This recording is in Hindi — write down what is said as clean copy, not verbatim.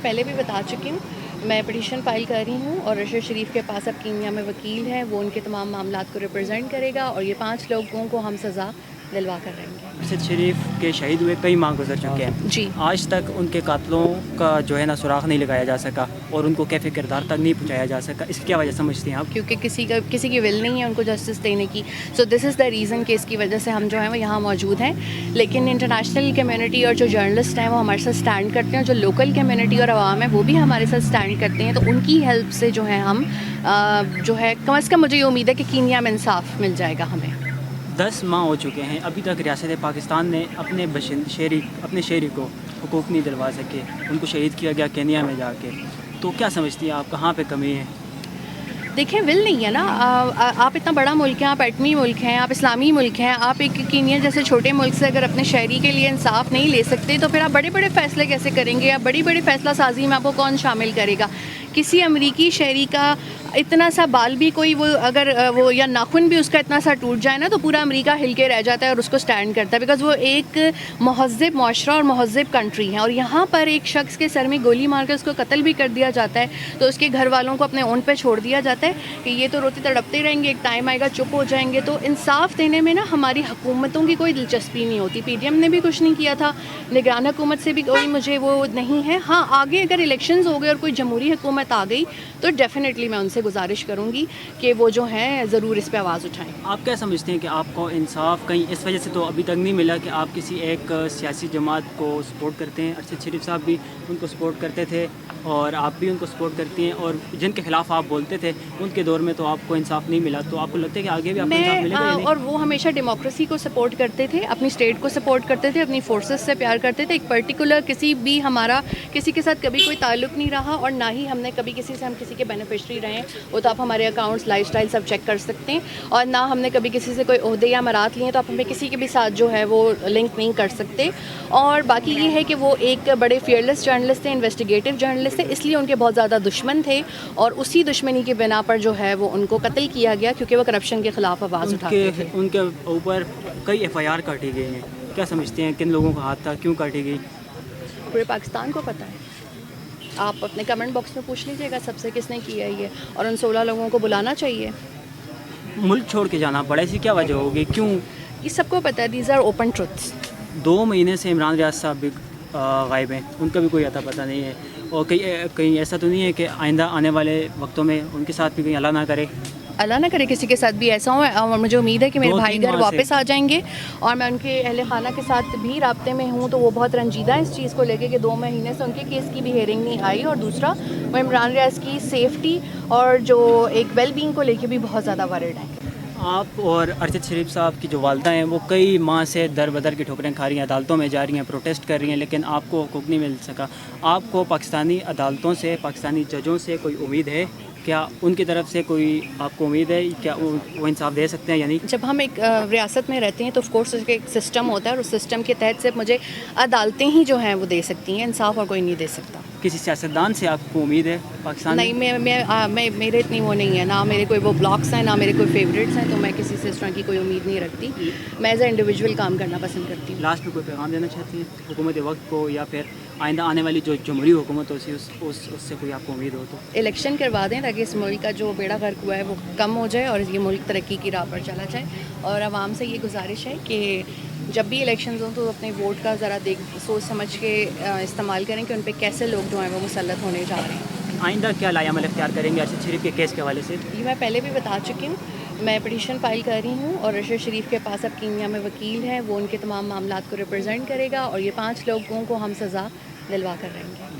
पहले भी बता चुकी हूँ, मैं पिटीशन फाइल कर रही हूँ और अरशद शरीफ के पास अब कीनिया में वकील है, वो उनके तमाम मामलात को रिप्रेजेंट करेगा और ये 5 लोगों को हम सज़ा दिलवा कर रहेंगे। अरशद शरीफ के शहीद हुए कई माह गुजर चुके हैं जी। आज तक उनके कातलों का जो है ना सुराग नहीं लगाया जा सका और उनको कैफ़े किरदार तक नहीं पहुँचाया जा सका। इसकी क्या वजह समझती हैं आप? क्योंकि किसी की विल नहीं है उनको जस्टिस देने की। So this is the reason कि इसकी वजह से हम जो है वो यहाँ मौजूद हैं। लेकिन इंटरनेशनल कम्युनिटी और जो जर्नलिस्ट हैं वो हमारे साथ स्टैंड करते हैं, जो लोकल कम्युनिटी और आवाम है वो भी हमारे साथ स्टैंड करते हैं। तो उनकी हेल्प से जो है हम जो है कम से कम मुझे ये उम्मीद है कि कीनिया में इंसाफ मिल जाएगा हमें। 10 माह हो चुके हैं, अभी तक रियासत पाकिस्तान ने अपने शहरी को हुकूक नहीं दिलवा सके। उनको शहीद किया गया केनिया में जाके। तो क्या समझती हैं आप, कहाँ पे कमी है? देखें, विल नहीं है ना। आप इतना बड़ा मुल्क हैं, आप एटमी मुल्क हैं, आप इस्लामी मुल्क हैं, आप एक कीनिया जैसे छोटे मुल्क से अगर अपने शहरी के लिए इंसाफ नहीं ले सकते तो फिर आप बड़े बड़े फ़ैसले कैसे करेंगे? आप बड़ी बड़ी फ़ैसला साजी में आपको कौन शामिल करेगा? किसी अमरीकी शहरी का इतना सा बाल भी कोई वो अगर वो या नाखून भी उसका इतना सा टूट जाए ना तो पूरा अमेरिका हिल के रह जाता है और उसको स्टैंड करता है, बिकॉज़ वो एक महज़्ज़ब माशरा और महज़्ज़ब कंट्री है। और यहाँ पर एक शख्स के सर में गोली मार कर उसको कत्ल भी कर दिया जाता है तो उसके घर वालों को अपने ओन पे छोड़ दिया जाता है कि ये तो रोते तड़पते रहेंगे, एक टाइम आएगा चुप हो जाएंगे। तो इंसाफ देने में ना हमारी हुकूमतों की कोई दिलचस्पी नहीं होती। PDM ने भी कुछ नहीं किया था, निगरान हुकूमत से भी कोई मुझे वो नहीं है। हाँ, आगे अगर इलेक्शंस हो गए और कोई जमहूरी हुकूमत आ गई तो डेफिनेटली मैं उनसे गुजारिश करूँगी कि वो जो हैं ज़रूर इस पर आवाज़ उठाएँ। आप क्या समझते हैं कि आपको इंसाफ कहीं इस वजह से तो अभी तक नहीं मिला कि आप किसी एक सियासी जमात को सपोर्ट करते हैं? अरशद शरीफ साहब भी उनको सपोर्ट करते थे और आप भी उनको सपोर्ट करती हैं और जिनके खिलाफ आप बोलते थे उनके दौर में तो आपको इंसाफ नहीं मिला। तो आपको लगता है कि आगे भी आपको इंसाफ मिलेगा या नहीं? और वो हमेशा डेमोक्रेसी को सपोर्ट करते थे, अपनी स्टेट को सपोर्ट करते थे, अपनी फोर्सेस से प्यार करते थे। एक पर्टिकुलर हमारा किसी के साथ कभी कोई ताल्लुक नहीं रहा और ना ही हमने कभी हम किसी के बेनिफिशरी रहे हैं। वो तो आप हमारे अकाउंट्स, लाइफस्टाइल सब चेक कर सकते हैं। और ना हमने कभी किसी से कोई ओहदे या मरात लिए, तो आप हमें किसी के भी साथ जो है वो लिंक नहीं कर सकते। और बाकी ये है कि वो एक बड़े फियरलेस जर्नलिस्ट थे, इन्वेस्टिगेटिव जर्नलिस्ट थे, इसलिए उनके बहुत ज़्यादा दुश्मन थे और उसी दुश्मनी की बिना पर जो है वो उनको कत्ल किया गया क्योंकि वो करप्शन के ख़िलाफ़ आवाज़ उठाते थे। उनके ऊपर कई FIR काटी गई हैं। क्या समझते हैं किन लोगों का हाथ था, क्यों काटी गई? पूरे पाकिस्तान को पता है। आप अपने कमेंट बॉक्स में पूछ लीजिएगा सबसे किसने किया है ये, और उन 16 लोगों को बुलाना चाहिए। मुल्क छोड़ के जाना पड़ा, ऐसी क्या वजह होगी, क्यों? ये सबको पता है, दीज आर ओपन ट्रुथ्स। 2 महीने से इमरान रियाज साहब भी गायब हैं, उनका भी कोई अता पता नहीं है। और कहीं ऐसा तो नहीं है कि आइंदा आने वाले वक्तों में उनके साथ भी कहीं अल्लाह ना करे किसी के साथ भी ऐसा हो। और मुझे उम्मीद है कि मेरे भाई घर वापस आ जाएंगे और मैं उनके अहले खाना के साथ भी राब्ते में हूँ। तो वो बहुत रंजीदा है इस चीज़ को लेके कि 2 महीने से उनके केस की भी हेयरिंग नहीं आई। और दूसरा, वो इमरान रियाज की सेफ्टी और जो एक वेलबींग को लेके भी बहुत ज़्यादा वरिड है। आप और अरशद शरीफ साहब की जो वालदा हैं वो कई माह से दर बदर की ठोकरें खा रही हैं, अदालतों में जा रही हैं, प्रोटेस्ट कर रही हैं, लेकिन आपको हुकूक नहीं मिल सका। आपको पाकिस्तानी अदालतों से, पाकिस्तानी जजों से कोई उम्मीद है? क्या उनकी तरफ से कोई आपको उम्मीद है? क्या वो इंसाफ दे सकते हैं या नहीं? जब हम एक रियासत में रहते हैं तो ऑफकोर्स उसका एक सिस्टम होता है और उस सिस्टम के तहत सिर्फ मुझे अदालतें ही जो हैं वो दे सकती हैं, इंसाफ और कोई नहीं दे सकता। किसी सियासतदान से आपको उम्मीद है पाकिस्तान नहीं, मैं मेरे इतनी वो नहीं है ना, मेरे कोई वो ब्लॉग्स हैं ना मेरे कोई फेवरेट्स हैं, तो मैं किसी से इस तरह की कोई उम्मीद नहीं रखती। मैं एज ए इंडिविजुअल काम करना पसंद करती हूँ। लास्ट में कोई पैगाम देना चाहती हैं हुकूमत वक्त को या फिर आइंदा आने वाली जो जमहूरी हुकूमत होती है उससे कोई आपको उम्मीद हो? तो इलेक्शन करवा दें ताकि इस मुल्क का जो बेड़ा गर्क हुआ है वो कम हो जाए और ये मुल्क तरक्की की राह पर चला जाए। और आवाम से ये गुजारिश है कि जब भी इलेक्शंस हों तो अपने वोट का ज़रा सोच समझ के इस्तेमाल करें कि उन पर कैसे लोग जो हैं वो मुसल्लत होने जा रहे हैं। आइंदा क्या लायामल इख्तियार करेंगे अरशद शरीफ के केस के हवाले से? ये मैं पहले भी बता चुकी हूँ, मैं पिटीशन फाइल कर रही हूँ और अरशद शरीफ के पास अब कीनिया में वकील है, वो उनके तमाम मामलात को रिप्रेजेंट करेगा और ये 5 लोगों को हम सज़ा दिलवा कर रहेंगे।